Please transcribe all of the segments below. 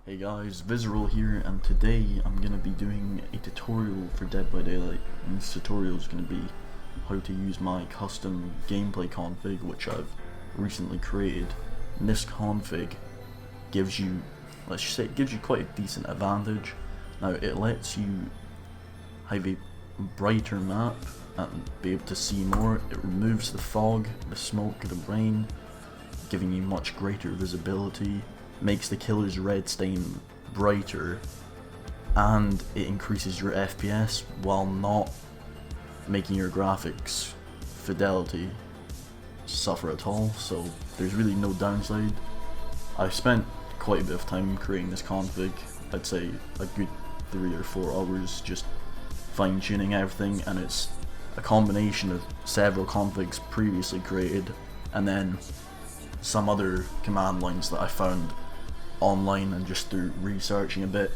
Hey guys, VIII here, and today I'm going to be doing a tutorial for Dead by Daylight, and this tutorial is going to be how to use my custom gameplay config which I've recently created. And this config gives you, let's just say it gives you quite a decent advantage. Now it lets you have a brighter map and be able to see more. It removes the fog, the smoke, the rain, giving you much greater visibility. Makes the killer's red stain brighter, and it increases your FPS while not making your graphics fidelity suffer at all, so there's really no downside. I spent quite a bit of time creating this config. I'd say a good 3 or 4 hours just fine tuning everything, and it's a combination of several configs previously created and then some other command lines that I found online and just through researching a bit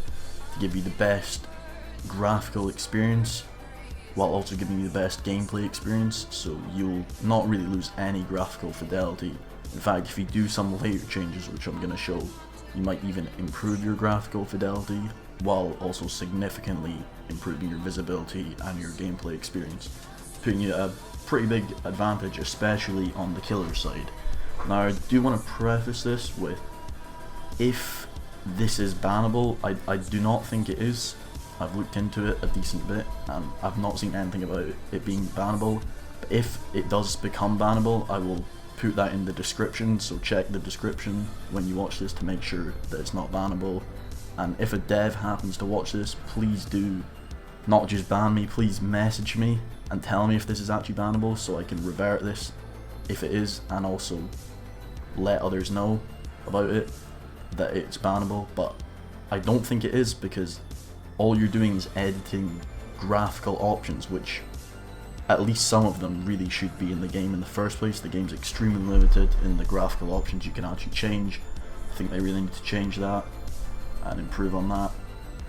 to give you the best graphical experience while also giving you the best gameplay experience, so you'll not really lose any graphical fidelity. In fact, if you do some later changes, which I'm going to show, you might even improve your graphical fidelity while also significantly improving your visibility and your gameplay experience, putting you at a pretty big advantage, especially on the killer side. Now I do want to preface this with, if this is bannable, I do not think it is. I've looked into it a decent bit and I've not seen anything about it being bannable. But if it does become bannable, I will put that in the description, so check the description when you watch this to make sure that it's not bannable. And if a dev happens to watch this, please do not just ban me, please message me and tell me if this is actually bannable so I can revert this if it is, and also let others know about it that it's bannable. But I don't think it is, because all you're doing is editing graphical options, which at least some of them really should be in the game in the first place. The game's extremely limited in the graphical options you can actually change. I think they really need to change that and improve on that,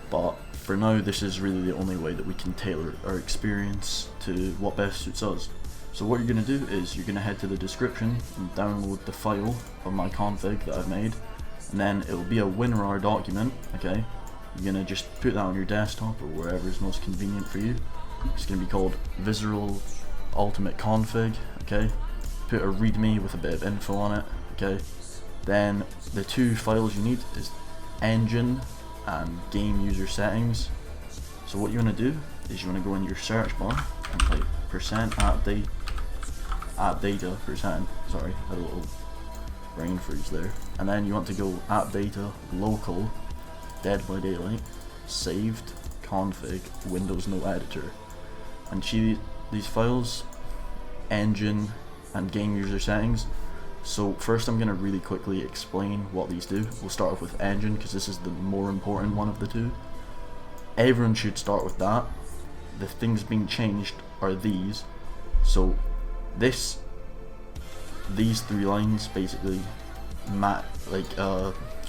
but for now this is really the only way that we can tailor our experience to what best suits us. So what you're going to do is you're going to head to the description and download the file of my config that I've made, and then it'll be a WinRAR document, okay? You're going to just put that on your desktop or wherever is most convenient for you. It's going to be called ZyxeiZ Ultimate Config, okay? Put a readme with a bit of info on it, okay? Then the two files you need is engine and game user settings. So what you want to do is you want to go in your search bar and type %appdata%, sorry, I had a little brain freeze there, and then you want to go appdata local Dead by Daylight saved config Windows no editor, and see these files, engine and game user settings. So first I'm going to really quickly explain what these do. We'll start off with engine because this is the more important one of the two. Everyone should start with that. The things being changed are these. So these 3 lines basically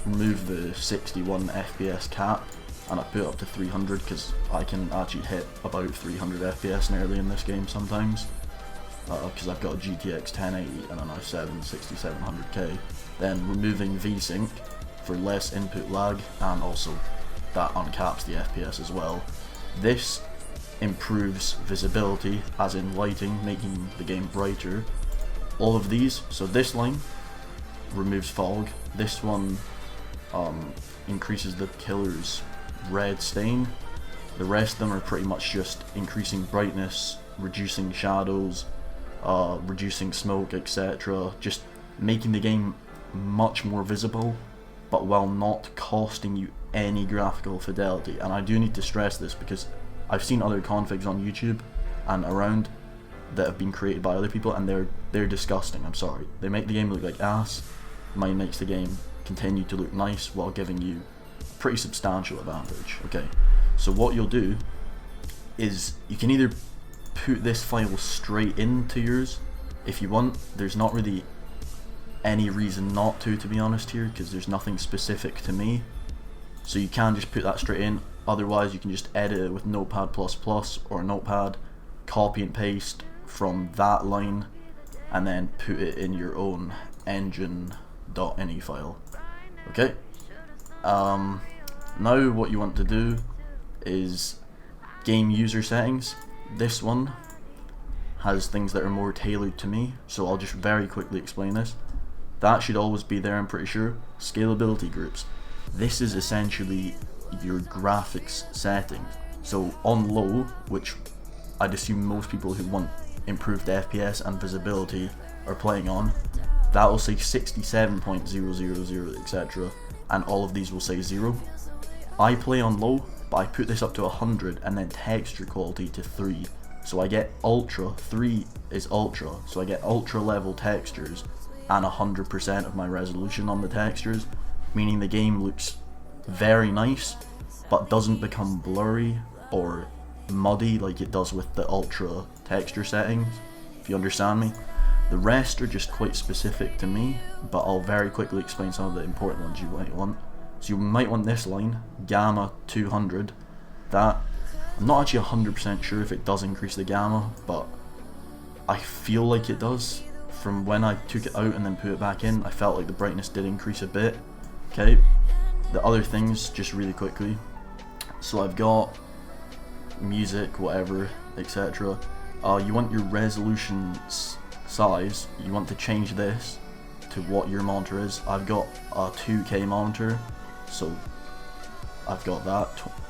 remove the 61 FPS cap, and I put it up to 300 because I can actually hit about 300 FPS nearly in this game sometimes, because I've got a GTX 1080 and an i7 6700K. Then removing VSync for less input lag, and also that uncaps the FPS as well. This improves visibility, as in lighting, making the game brighter. All of these, so this line removes fog, this one increases the killer's red stain. The rest of them are pretty much just increasing brightness, reducing shadows, reducing smoke, etc. Just making the game much more visible, but while not costing you any graphical fidelity. And I do need to stress this because I've seen other configs on YouTube and around that have been created by other people, and they're disgusting. I'm sorry, they make the game look like ass. Mine makes the game continue to look nice while giving you pretty substantial advantage. Okay, so what you'll do is you can either put this file straight into yours if you want. There's not really any reason not to be honest here, because there's nothing specific to me, so you can just put that straight in. Otherwise you can just edit it with Notepad++ or Notepad, copy and paste from that line, and then put it in your own engine.ini file. Okay, Now what you want to do is game user settings. This one has things that are more tailored to me, so I'll just very quickly explain this. That should always be there, I'm pretty sure. Scalability groups. This is essentially your graphics settings. So on low, which I'd assume most people who want improved FPS and visibility are playing on, that will say 67.000, etc. and all of these will say 0. I play on low, but I put this up to 100 and then texture quality to 3. So I get ultra, 3 is ultra, so I get ultra level textures and 100% of my resolution on the textures, meaning the game looks very nice, but doesn't become blurry or muddy like it does with the ultra texture settings, if you understand me. The rest are just quite specific to me, but I'll very quickly explain some of the important ones you might want. So you might want this line, gamma 200, that, I'm not actually 100% sure if it does increase the gamma, but I feel like it does. From when I took it out and then put it back in, I felt like the brightness did increase a bit. Okay, the other things, just really quickly. So I've got music, whatever, etc. You want your resolution size, you want to change this to what your monitor is. I've got a 2K monitor, so I've got that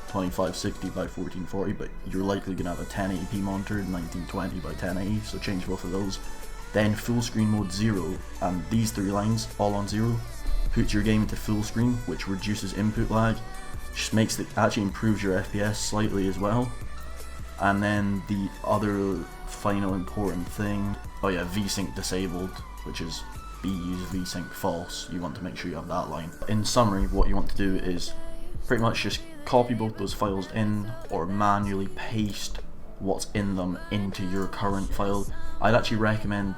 2560 by 1440, but you're likely gonna have a 1080p monitor, 1920 by 1080, so change both of those. Then full screen mode 0, and these 3 lines all on 0 puts your game into full screen, which reduces input lag, just makes it, actually improves your FPS slightly as well. And then the other final important thing, oh yeah, VSync disabled, which is use VSync false. You want to make sure you have that line. In summary, what you want to do is pretty much just copy both those files in, or manually paste what's in them into your current file. I'd actually recommend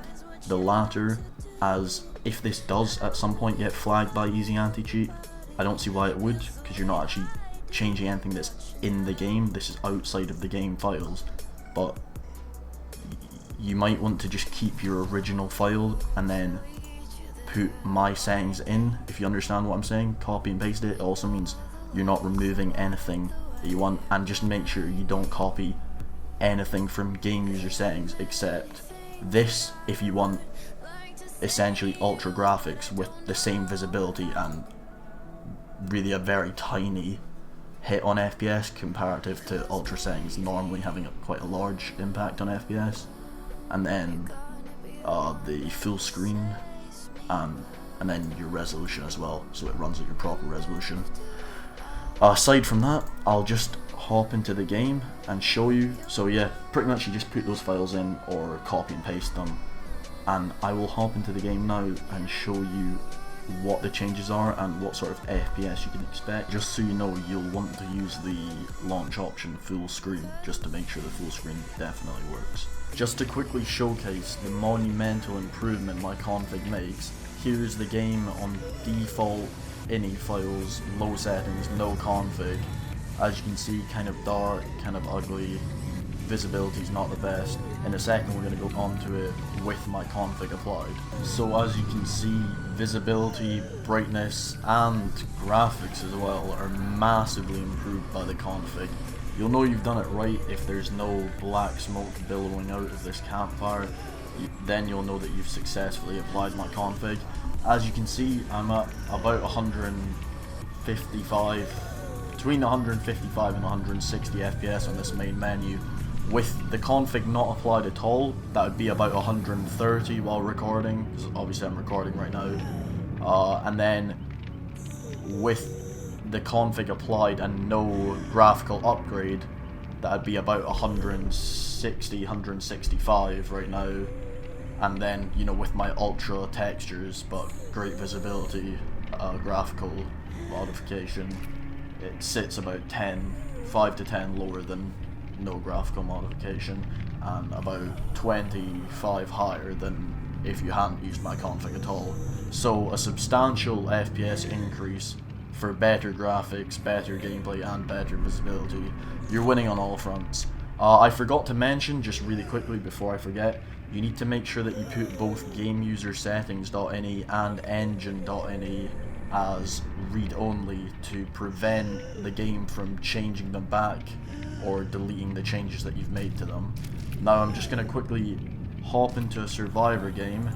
the latter, as if this does at some point get flagged by Easy Anti-Cheat, I don't see why it would, because you're not actually changing anything that's in the game. This is outside of the game files, but you might want to just keep your original file and then put my settings in, if you understand what I'm saying. Copy and paste it. It also means you're not removing anything that you want, and just make sure you don't copy anything from game user settings except this if you want essentially ultra graphics with the same visibility and really a very tiny hit on FPS comparative to ultra settings normally having quite a large impact on FPS. And then the full screen and then your resolution as well, so it runs at your proper resolution. Aside from that, I'll just hop into the game and show you. So yeah, pretty much you just put those files in or copy and paste them, and I will hop into the game now and show you what the changes are and what sort of FPS you can expect. Just so you know, you'll want to use the launch option full screen just to make sure the full screen definitely works. Just to quickly showcase the monumental improvement my config makes, here's the game on default ini files, low settings, no config. As you can see, kind of dark, kind of ugly, visibility is not the best. In a second we're going to go on to it with my config applied. So as you can see, visibility, brightness and graphics as well are massively improved by the config. You'll know you've done it right if there's no black smoke billowing out of this campfire. Then you'll know that you've successfully applied my config. As you can see, I'm at about 155, between 155 and 160 FPS on this main menu. With the config not applied at all, that would be about 130 while recording, because obviously I'm recording right now. And then with the config applied and no graphical upgrade, that would be about 160, 165 right now. And then, you know, with my ultra textures but great visibility, graphical modification, it sits about 5 to 10 lower than no graphical modification, and about 25 higher than if you hadn't used my config at all. So a substantial FPS increase for better graphics, better gameplay and better visibility. You're winning on all fronts. I forgot to mention, just really quickly before I forget, you need to make sure that you put both GameUserSettings.ini and Engine.ini as read-only to prevent the game from changing them back or deleting the changes that you've made to them. Now I'm just going to quickly hop into a survivor game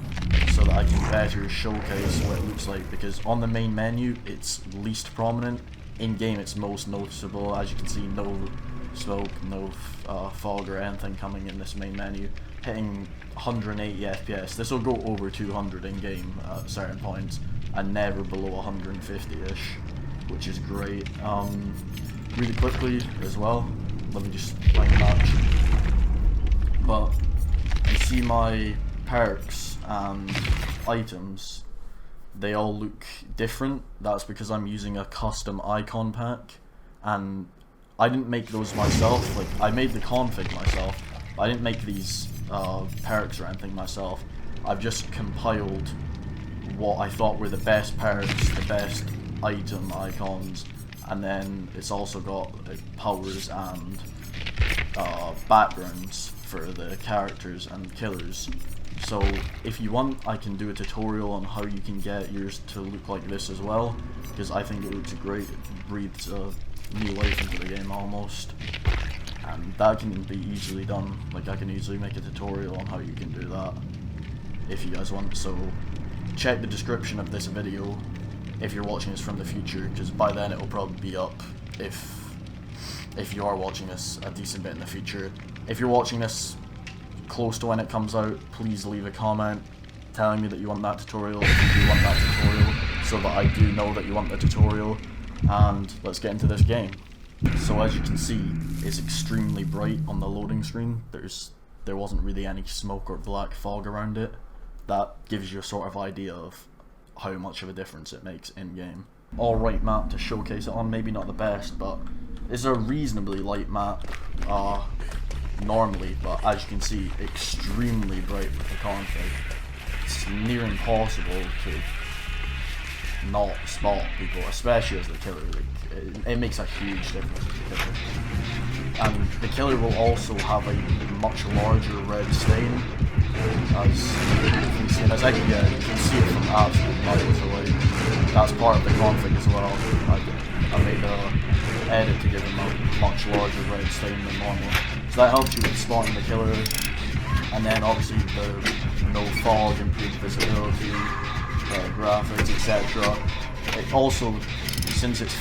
so that I can better showcase what it looks like, because on the main menu it's least prominent. In game it's most noticeable. As you can see, no smoke, no fog or anything coming in this main menu. Hitting 180 FPS. This will go over 200 in game at certain points and never below 150-ish, which is great. Really quickly as well, let me just play a match. But you see my perks and items, they all look different. That's because I'm using a custom icon pack, and I didn't make those myself. Like, I made the config myself, but I didn't make these perks or anything myself. I've just compiled what I thought were the best perks, the best item icons, and then it's also got powers and backgrounds for the characters and killers. So if you want, I can do a tutorial on how you can get yours to look like this as well, because I think it looks great. It breathes new life into the game almost, and that can be easily done. Like, I can easily make a tutorial on how you can do that if you guys want. So check the description of this video if you're watching this from the future, because by then it will probably be up if you are watching this a decent bit in the future. If you're watching this close to when it comes out, please leave a comment telling me that you want that tutorial, if you do want that tutorial, so that I do know that you want the tutorial. And let's get into this game. So as you can see, it's extremely bright on the loading screen. There wasn't really any smoke or black fog around it. That gives you a sort of idea of how much of a difference it makes in game. Alright map to showcase it on, maybe not the best, but it's a reasonably light map normally, but as you can see, extremely bright with the config. It's near impossible to not spot people, especially as the killer. Like, it makes a huge difference as the killer. And the killer will also have a much larger red stain, as you can see, and you can see it from absolute miles away. That's part of the config as well. I made an edit to give him a much larger red stain than normal. So that helps you with spotting the killer, and then obviously the no fog, improved visibility, graphics, etc. It also, since it's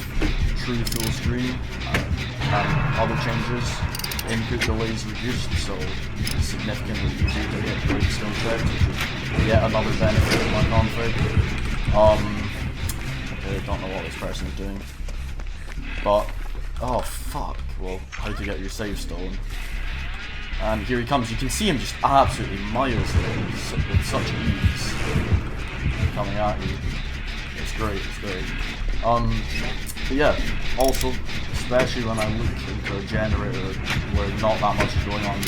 true full screen and other changes, input delay is reduced, so it's significantly easier to get great skill checks, which is yet another benefit of my config. Okay, I don't know what this person is doing, but oh fuck, well, how to get your save stolen. And here he comes. You can see him just absolutely miles away with such ease coming at you. It's great, it's great. But yeah, also, especially when I look into a generator where not that much is going on,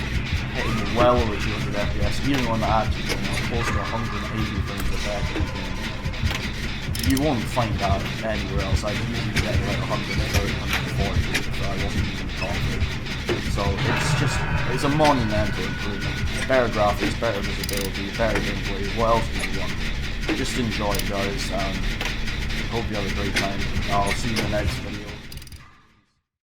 hitting well over 200 FPS, even when the actually going on close to 180 frames per second. You won't find that anywhere else. I'd usually get like 130, 140 if I wasn't using the config. So it's a monumental improvement. Better graphics, better visibility, better gameplay. What else do you want? Just enjoy it, guys. Hope you have a great time. I'll see you in the next video.